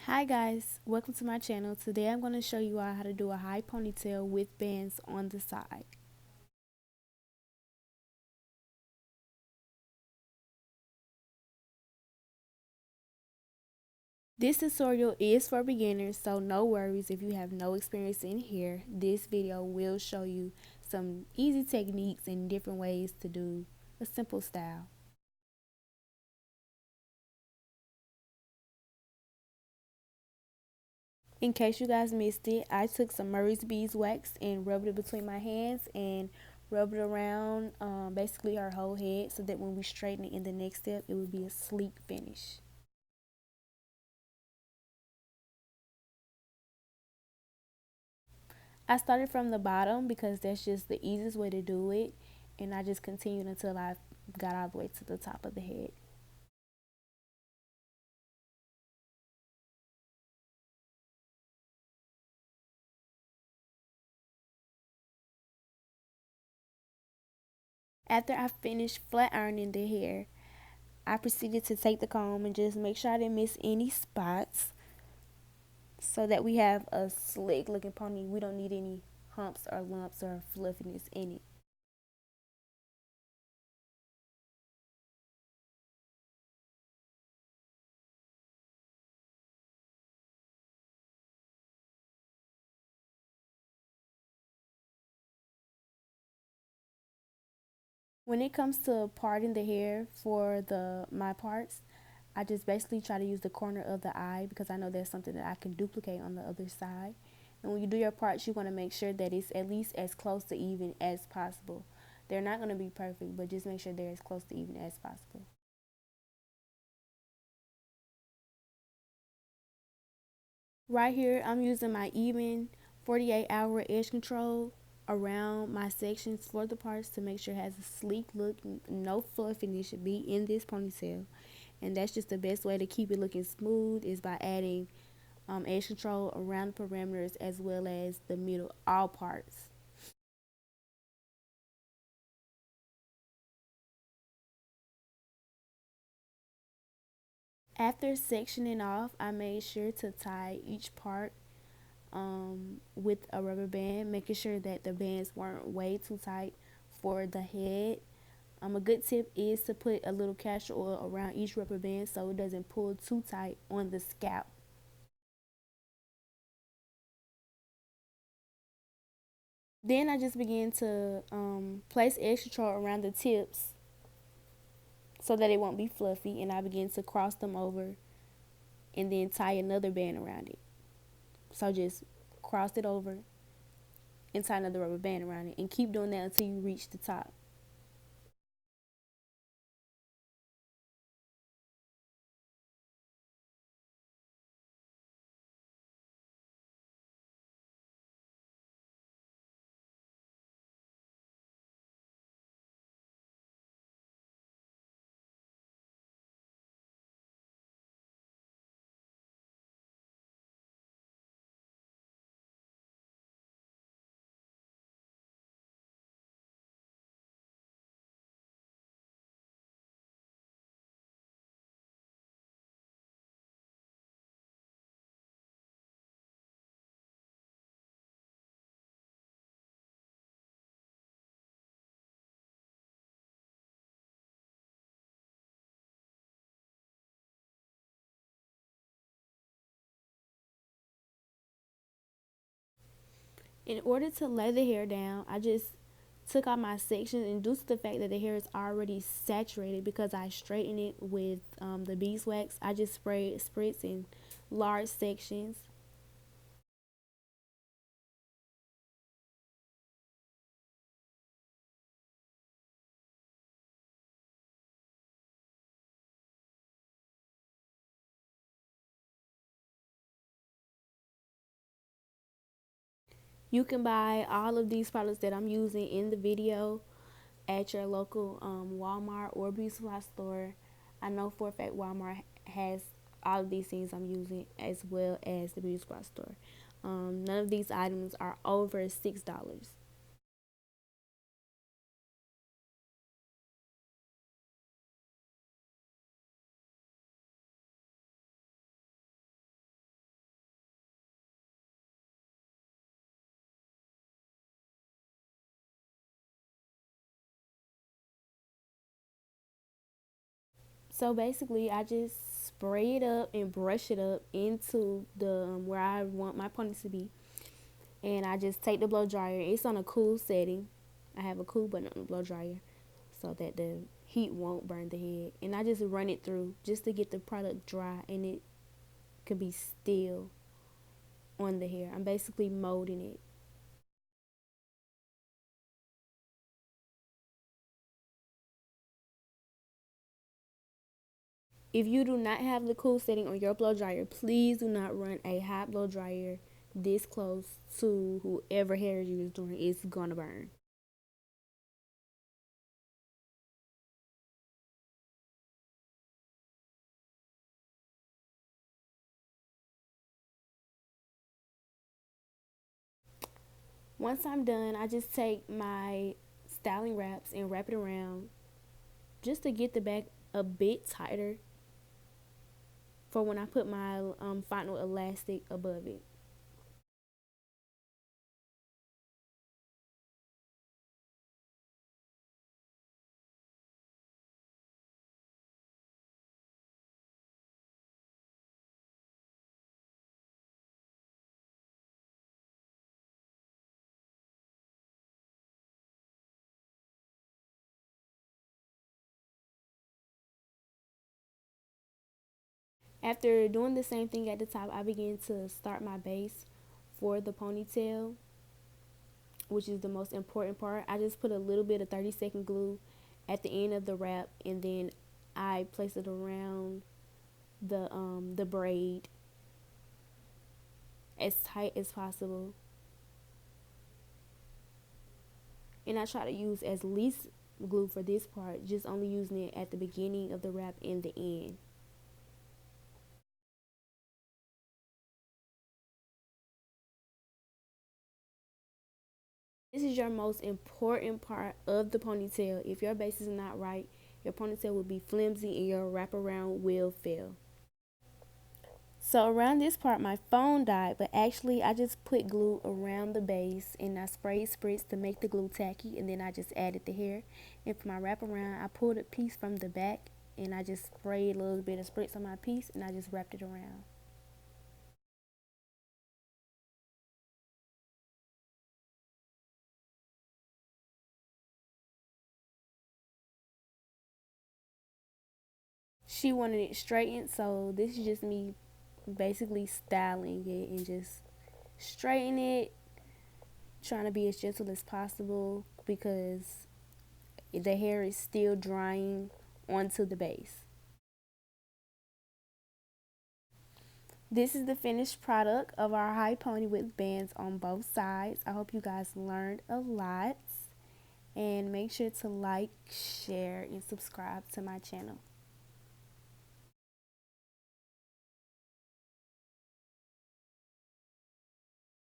Hi guys, welcome to my channel. Today I'm going to show you all how to do a high ponytail with bands on the side. This tutorial is for beginners, so no worries if you have no experience in hair. This video will show you some easy techniques and different ways to do a simple style. In case you guys missed it, I took some Murray's beeswax and rubbed it between my hands and rubbed it around basically her whole head so that when we straighten it in the next step, it would be a sleek finish. I started from the bottom because that's just the easiest way to do it, and I just continued until I got all the way to the top of the head. After I finished flat ironing the hair, I proceeded to take the comb and just make sure I didn't miss any spots so that we have a slick looking pony. We don't need any humps or lumps or fluffiness in it. When it comes to parting the hair for my parts, I just basically try to use the corner of the eye because I know that's something that I can duplicate on the other side. And when you do your parts, you want to make sure that it's at least as close to even as possible. They're not going to be perfect, but just make sure they're as close to even as possible. Right here, I'm using my even 48-hour edge control around my sections for the parts to make sure it has a sleek look. No fluffiness should be in this ponytail. And that's just the best way to keep it looking smooth is by adding edge control around the parameters as well as the middle, all parts. After sectioning off, I made sure to tie each part with a rubber band, making sure that the bands weren't way too tight for the head. A good tip is to put a little castor oil around each rubber band so it doesn't pull too tight on the scalp. Then I just began to place edge control around the tips so that it won't be fluffy, and I begin to cross them over and then tie another band around it. So just cross it over and tie another rubber band around it and keep doing that until you reach the top. In order to lay the hair down, I just took out my sections, and due to the fact that the hair is already saturated because I straightened it with the beeswax, I just sprayed spritz in large sections. You can buy all of these products that I'm using in the video at your local Walmart or beauty supply store. I know for a fact Walmart has all of these things I'm using as well as the beauty supply store. None of these items are over $6. So basically, I just spray it up and brush it up into the where I want my ponies to be, and I just take the blow dryer. It's on a cool setting. I have a cool button on the blow dryer so that the heat won't burn the head, and I just run it through just to get the product dry and it could be still on the hair. I'm basically molding it. If you do not have the cool setting on your blow dryer, please do not run a hot blow dryer this close to whoever hair you is doing. It's gonna burn. Once I'm done, I just take my styling wraps and wrap it around just to get the back a bit tighter for when I put my final elastic above it. After doing the same thing at the top, I begin to start my base for the ponytail, which is the most important part. I just put a little bit of 30-second glue at the end of the wrap, and then I place it around the braid as tight as possible. And I try to use as least glue for this part, just only using it at the beginning of the wrap and the end. This is your most important part of the ponytail. If your base is not right, your ponytail will be flimsy and your wraparound will fail. So around this part, my phone died, but actually I just put glue around the base and I sprayed spritz to make the glue tacky, and then I just added the hair. And for my wraparound, I pulled a piece from the back and I just sprayed a little bit of spritz on my piece and I just wrapped it around. She wanted it straightened, so this is just me basically styling it and just straighten it, trying to be as gentle as possible because the hair is still drying onto the base. This is the finished product of our high pony with bands on both sides. I hope you guys learned a lot, and make sure to like, share, and subscribe to my channel.